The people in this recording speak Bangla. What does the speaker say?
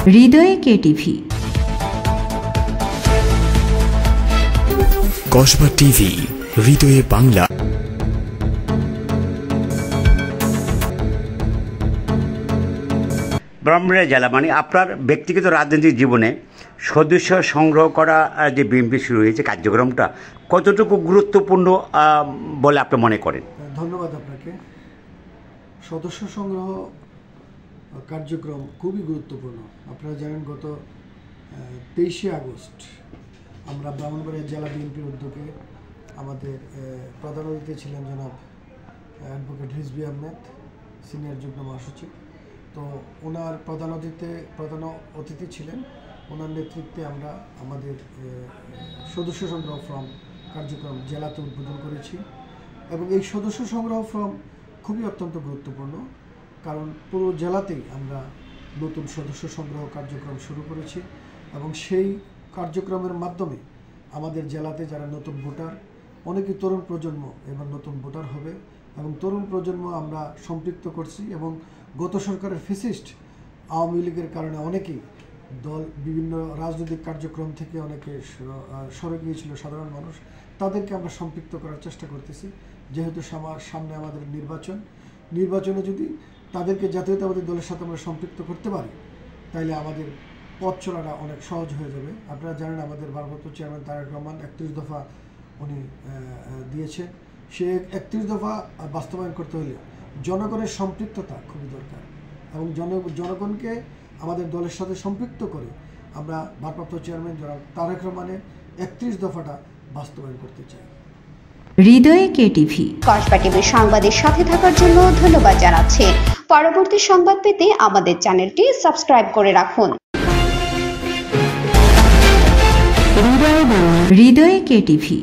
হৃদয়ে কেটিভি। কসবা টিভি, হৃদয়ে বাংলা। ব্রাহ্মণবাড়িয়া জেলা মানে আপনার ব্যক্তিগত রাজনৈতিক জীবনে সদস্য সংগ্রহ করা যে বিএনপি শুরু হয়েছে কার্যক্রমটা কতটুকু গুরুত্বপূর্ণ বলে আপনি মনে করেন? ধন্যবাদ আপনাকে। সদস্য সংগ্রহ কার্যক্রম খুবই গুরুত্বপূর্ণ। আপনারা জানেন গত 23শে আগস্ট আমরা ব্রাহ্মণবাড়িয়া জেলা বিএনপির উদ্যোগে আমাদের প্রধান অতিথি ছিলেন জনাব অ্যাডভোকেট রিজভী আহমেদ, সিনিয়র যুগ্ম মহাসচিব। তো ওনার প্রধান অতিথি ছিলেন, ওনার নেতৃত্বে আমরা আমাদের সদস্য সংগ্রহ ফর্ম কার্যক্রম জেলাতে উদ্বোধন করেছি। এবং এই সদস্য সংগ্রহ ফর্ম খুবই অত্যন্ত গুরুত্বপূর্ণ, কারণ পুরো জেলাতেই আমরা নতুন সদস্য সংগ্রহ কার্যক্রম শুরু করেছি এবং সেই কার্যক্রমের মাধ্যমে আমাদের জেলাতে যারা নতুন ভোটার, অনেকেই তরুণ প্রজন্ম এবার নতুন ভোটার হবে এবং তরুণ প্রজন্ম আমরা সম্পৃক্ত করছি। এবং গত সরকারের ফ্যাসিস্ট আওয়ামী লীগের কারণে অনেকেই দল বিভিন্ন রাজনৈতিক কার্যক্রম থেকে অনেকে সরে গিয়েছিল সাধারণ মানুষ, তাদেরকে আমরা সম্পৃক্ত করার চেষ্টা করতেছি। যেহেতু সামনে আমাদের নির্বাচনে যদি তাদেরকে জাতীয়তাবাদী দলের সাথে আমরা সম্পৃক্ত করতে পারি, তাইলে আমাদের পথ চলাটা অনেক সহজ হয়ে যাবে। আপনারা জানেন আমাদের ভারপ্রাপ্ত চেয়ারম্যান তারেক রহমান 31 দফা উনি দিয়েছেন। সে 31 দফা বাস্তবায়ন করতে হলে জনগণের সম্পৃক্ততা খুবই দরকার এবং জনগণকে আমাদের দলের সাথে সম্পৃক্ত করে আমরা ভারপ্রাপ্ত চেয়ারম্যান জনাব তারেক রহমানের 31 দফাটা বাস্তবায়ন করতে চাই। হৃদয়ে কেটিভি। কসবা টিভির সংবাদের সাথে থাকার জন্য ধন্যবাদ জানাচ্ছি। পরবর্তী সংবাদ পেতে আমাদের চ্যানেলটি সাবস্ক্রাইব করে রাখুন। হৃদয়ে কেটিভি।